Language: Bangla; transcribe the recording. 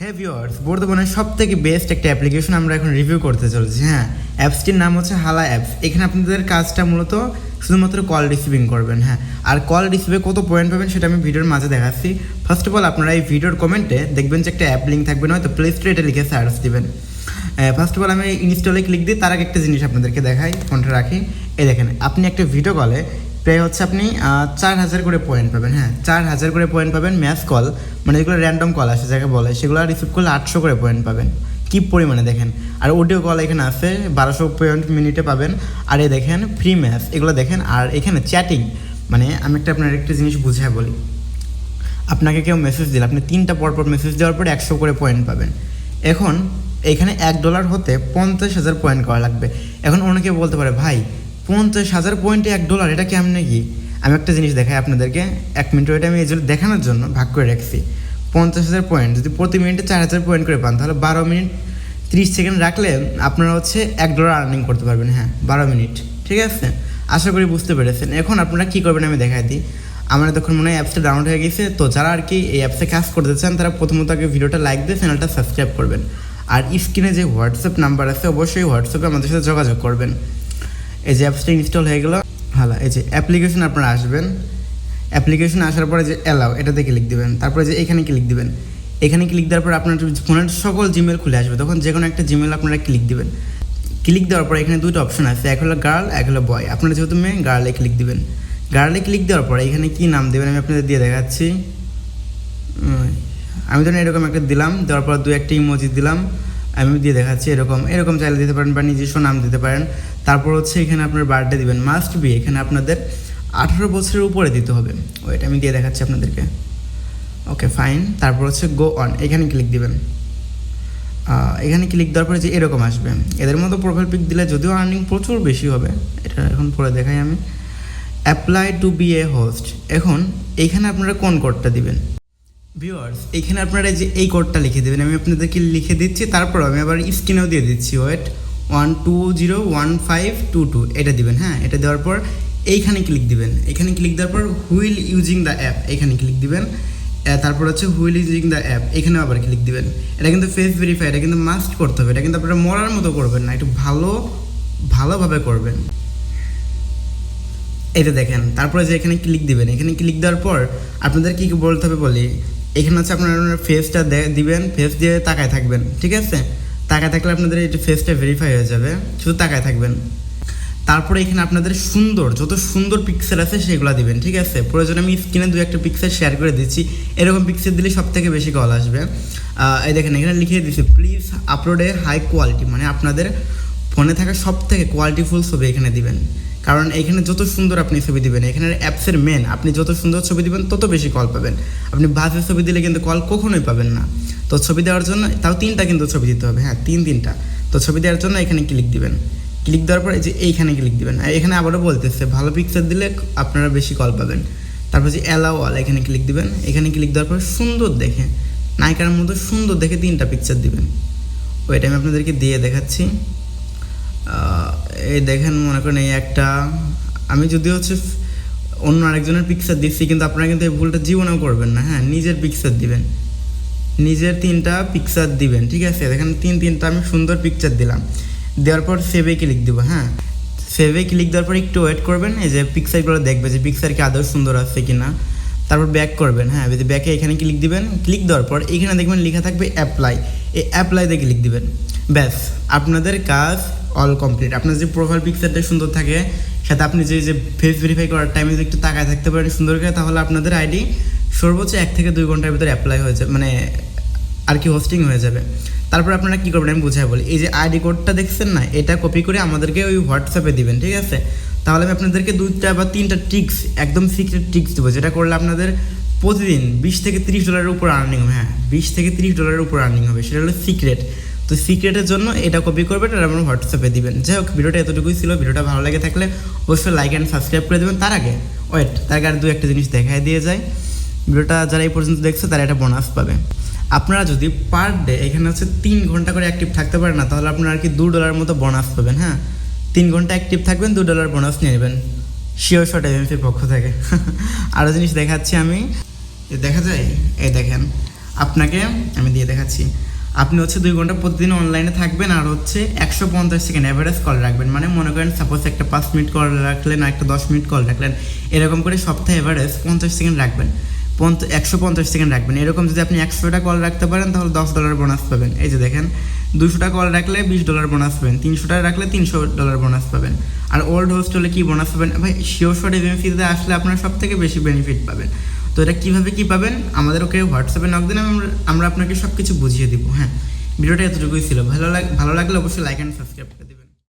হ্যাঁ ভিউয়ার্স, বর্তমানে সবথেকে বেস্ট একটা অ্যাপ্লিকেশন আমরা এখন রিভিউ করতে চলেছি। হ্যাঁ, অ্যাপসটির নাম হচ্ছে হালা অ্যাপস। এখানে আপনাদের কাজটা মূলত শুধুমাত্র কল রিসিভিং করবেন। হ্যাঁ, আর কল রিসিভে কত পয়েন্ট পাবেন সেটা আমি ভিডিওর মাঝে দেখাচ্ছি। ফার্স্ট অফ অল আপনারা এই ভিডিওর কমেন্টে দেখবেন যে একটা অ্যাপ লিঙ্ক থাকবে, নয়তো প্লে স্টোরে এটা লিখে সার্চ দিবেন। ফার্স্ট অফ অল আমি ইনস্টলে ক্লিক দিই, তার আগে একটা জিনিস আপনাদেরকে দেখাই, ফোনটা রাখি। এই দেখেন, আপনি একটা ভিডিও কলে প্রায় হচ্ছে আপনি 4000 করে পয়েন্ট পাবেন। হ্যাঁ, 4000 করে পয়েন্ট পাবেন। ম্যাচ কল মানে যেগুলো র্যান্ডম কল আসে যাকে বলে, সেগুলো রিসিভ করলে 800 করে পয়েন্ট পাবেন। কী পরিমাণে দেখেন। আর অডিও কল এখানে আছে 1200 পয়েন্ট মিনিটে পাবেন। আর এই দেখেন ফ্রি ম্যাচ, এগুলো দেখেন। আর এখানে চ্যাটিং, মানে আমি আপনার একটা জিনিস বুঝিয়ে বলি। আপনাকে কেউ মেসেজ দিলে আপনি 3টা পরপর মেসেজ দেওয়ার পরে 100 করে পয়েন্ট পাবেন। এখন এখানে $1 হতে 50,000 পয়েন্ট করা লাগবে। এখন অনেকে বলতে পারে, ভাই 50,000 পয়েন্টে $1, এটা কেমন কি? আমি একটা জিনিস দেখাই আপনাদেরকে, 1 মিনিট ওইটা আমি এই জন্য দেখানোর জন্য ভাগ করে রাখছি। 50,000 পয়েন্ট যদি প্রতি মিনিটে 4000 পয়েন্ট করে পান, তাহলে 12 মিনিট 30 সেকেন্ড রাখলে আপনারা হচ্ছে $1 আর্নিং করতে পারবেন। হ্যাঁ, 12 মিনিট। ঠিক আছে, আশা করি বুঝতে পেরেছেন। এখন আপনারা কী করবেন আমি দেখাই দিই। আমার তখন মনে হয় অ্যাপসটা ডাউনলোড হয়ে গেছে। তো যারা আর কি এই অ্যাপসে কাজ করতে চান, তারা প্রথমত আগে ভিডিওটা লাইক দিয়ে চ্যানেলটা সাবস্ক্রাইব করবেন। আর স্ক্রিনে যে হোয়াটসঅ্যাপ নাম্বার আছে, অবশ্যই হোয়াটসঅ্যাপে আমাদের সাথে যোগাযোগ করবেন। এই যে অ্যাপসটা ইনস্টল হয়ে গেল। হ্যালো, এই যে অ্যাপ্লিকেশন আপনারা আসবেন। অ্যাপ্লিকেশন আসার পরে যে অ্যালাউ, এটাতে ক্লিক দিবেন। তারপরে যে এখানে ক্লিক দিবেন। এখানে ক্লিক দেওয়ার পর আপনার ফোনের সকল জিমেল খুলে আসবে। তখন যে কোনো একটা জিমেল আপনারা ক্লিক দিবেন। ক্লিক দেওয়ার পর এখানে দুটো অপশন আছে, এক হলো গার্ল, এক হলো বয়। আপনারা যেহেতু মেয়ে, গার্লে ক্লিক দিবেন। গার্লে ক্লিক দেওয়ার পরে এখানে কী নাম দেবেন আমি আপনাদের দিয়ে দেখাচ্ছি। আমি ধরেন এরকম একটা দিলাম, দেওয়ার পর 2-1টা ইমোজি দিলাম, আমি দিয়ে দেখাচ্ছি। এরকম চাইলে দিতে পারেন বা নিজস্ব নাম দিতে পারেন। তারপর হচ্ছে এখানে আপনার বার্থডে দিবেন, মাস্ট বি এখানে আপনাদের 18 বছরের উপরে দিতে হবে। ওইটা আমি দিয়ে দেখাচ্ছি আপনাদেরকে। Okay fine. তারপর হচ্ছে গো অন, এখানে ক্লিক দিবেন। এখানে ক্লিক দেওয়ার পরে যে এরকম আসবে। এদের মতো প্রোফাইল পিক দিলে যদিও আর্নিং প্রচুর বেশি হবে, এটা এখন পরে দেখাই আমি। Apply to be a host. এখন এইখানে আপনারা কোন কোডটা দিবেন ভিউয়ার্স, এইখানে আপনারা যে এই কোডটা লিখে দেবেন। আমি আপনাদেরকে লিখে দিচ্ছি, তারপর আমি আবার স্ক্রিনেও দিয়ে দিচ্ছি। ওয়েট 1201522 এটা দিবেন। হ্যাঁ, এটা দেওয়ার পর এইখানে ক্লিক দিবেন। এখানে ক্লিক দেওয়ার পর হুইল ইউজিং দ্য অ্যাপ, এখানে ক্লিক দিবেন। তারপর হচ্ছে হুইল ইউজিং দ্য অ্যাপ, এখানেও আবার ক্লিক দিবেন। এটা কিন্তু ফেস ভেরিফাই, এটা কিন্তু মাস্ট করতে হবে। এটা কিন্তু আপনারা মরার মতো করবেন না, একটু ভালোভাবে করবেন। এটা দেখেন। তারপরে যে এখানে ক্লিক দিবেন। এখানে ক্লিক দেওয়ার পর আপনাদের কী বলতে হবে বলি, এখানে হচ্ছে আপনারা ফেসটা দিবেন, ফেস দিয়ে তাকায় থাকবেন। ঠিক আছে, তাকায় থাকলে আপনাদের এই ফেসটা ভেরিফাই হয়ে যাবে, শুধু তাকায় থাকবেন। তারপরে এখানে আপনাদের যত সুন্দর পিকচার আছে সেগুলো দিবেন। ঠিক আছে, প্রয়োজনে আমি স্ক্রিনে 2-1টা পিকচার শেয়ার করে দিচ্ছি। এরকম পিকচার দিলে সব থেকে বেশি কল আসবে। এই দেখেন এখানে লিখে দিচ্ছি, please upload a high quality, মানে আপনাদের ফোনে থাকা সব থেকে কোয়ালিটিফুল ছবি এখানে দিবেন। কারণ এখানে যত সুন্দর আপনি ছবি দিবেন, এখানে অ্যাপসের মেন, আপনি যত সুন্দর ছবি দিবেন তত বেশি কল পাবেন। আপনি বাজে ছবি দিলে কিন্তু কল কখনোই পাবেন না। তো ছবি দেওয়ার জন্য তাও 3টা কিন্তু ছবি দিতে হবে। হ্যাঁ, 3টা। তো ছবি দেওয়ার জন্য এখানে ক্লিক দিবেন। ক্লিক দেওয়ার পরে যে এইখানে ক্লিক দিবেন। এখানে আবারও বলতেছে ভালো পিকচার দিলে আপনারা বেশি কল পাবেন। তারপর যে অ্যালাউ অল, এখানে ক্লিক দিবেন। এখানে ক্লিক দেওয়ার পর সুন্দর দেখে, নায়িকার মতো সুন্দর দেখে 3টা পিকচার দিবেন। ওইটা আমি আপনাদেরকে দিয়ে দেখাচ্ছি। এই দেখেন, মনে করেন এই একটা, আমি যদি হচ্ছে অন্য আরেকজনের পিকচার দিচ্ছি, কিন্তু আপনারা কিন্তু এই ভুলটা জীবনেও করবেন না। হ্যাঁ, নিজের পিকচার দিবেন, নিজের 3টা পিকচার দিবেন। ঠিক আছে, দেখেন 3টা আমি সুন্দর পিকচার দিলাম। দেওয়ার পর সেভে ক্লিক দেবো। হ্যাঁ, সেভে ক্লিক দেওয়ার পর একটু ওয়েট করবেন। এই যে পিকচারগুলো দেখবে যে পিকচার কি আদৌ সুন্দর আসছে কি না। তারপর ব্যাক করবেন। হ্যাঁ, ব্যাকে এখানে ক্লিক দিবেন। ক্লিক দেওয়ার পর এখানে দেখবেন লেখা থাকবে অ্যাপ্লাই, এই অ্যাপ্লাইতে ক্লিক দিবেন। ব্যাস, আপনাদের কাজ অল কমপ্লিট। আপনার যে প্রোফাইল পিকচারটা সুন্দর থাকে, সাথে আপনি যে ফেস ভেরিফাই করার টাইমে যদি একটু তাকায় থাকতে পারেন সুন্দর করে, তাহলে আপনাদের আইডি সর্বোচ্চ 1 থেকে 2 ঘন্টার ভিতরে অ্যাপ্লাই হয়ে যাবে, মানে আর কি হোস্টিং হয়ে যাবে। তারপর আপনারা কী করবেন আমি বুঝাই বলি। এই যে আইডি কোডটা দেখছেন না, এটা কপি করে আমাদেরকে ওই হোয়াটসঅ্যাপে দিবেন। ঠিক আছে, তাহলে আমি আপনাদেরকে 2টা বা 3টা ট্রিক্স, একদম সিক্রেট ট্রিক্স দেবো, যেটা করলে আপনাদের প্রতিদিন $20 থেকে $30 উপর আর্নিং হবে। হ্যাঁ, $20 থেকে $30 উপর আর্নিং হবে, সেটা হলো সিক্রেট। তো সিক্রেটের জন্য এটা কপি করবেন আর আমার হোয়াটসঅ্যাপে দিবেন। যাই হোক, ভিডিওটা এতটুকুই ছিল। ভিডিওটা ভালো লাগে থাকলে অবশ্যই লাইক অ্যান্ড সাবস্ক্রাইব করে দেবেন। তার আগে আর 2-1টা জিনিস দেখাই দিয়ে যায়। ভিডিওটা যারা এই পর্যন্ত দেখছে তারা একটা বোনাস পাবে। আপনারা যদি পার ডে এখানে হচ্ছে 3 ঘন্টা করে অ্যাক্টিভ থাকতে পারেন না, তাহলে আপনারা আর কি $2 মতো বোনাস পাবেন। হ্যাঁ, 3 ঘন্টা অ্যাক্টিভ থাকবেন, $2 বোনাস নিয়ে নেবেন শিওর শট এজেন্সির পক্ষ থেকে। আরও জিনিস দেখাচ্ছি আমি, দেখা যায়। এই দেখেন, আপনাকে আমি দিয়ে দেখাচ্ছি। আপনি হচ্ছে 2 ঘন্টা প্রতিদিন অনলাইনে থাকবেন, আর হচ্ছে 150 সেকেন্ড অ্যাভারেজ কল রাখবেন। মানে মনে করেন সাপোজ একটা 5 মিনিট কল রাখলেন, একটা 10 মিনিট কল রাখলেন, এরকম করে সপ্তাহে অ্যাভারেজ 50 সেকেন্ড রাখবেন, 150 সেকেন্ড রাখবেন। এরকম যদি আপনি 100টা কল রাখতে পারেন তাহলে $10 বোনাস পাবেন। এই যে দেখেন, 200টা কল রাখলে $20 বোনাস পাবেন, 300টা রাখলে $300 বোনাস পাবেন। আর ওল্ড হোস্ট হলে কী বোনাস পাবেন ভাই? শিওর শট এজেন্সিতে আসলে আপনার সব থেকে বেশি বেনিফিট পাবেন। তো এটা কীভাবে কী পাবেন আমাদের ওকে হোয়াটসঅ্যাপে নক দিন, আমরা আপনাকে সব কিছু বুঝিয়ে দিব। হ্যাঁ, ভিডিওটা এতটুকুই ছিল। ভালো লাগলে অবশ্যই লাইক অ্যান্ড সাবস্ক্রাইব করে দেবেন।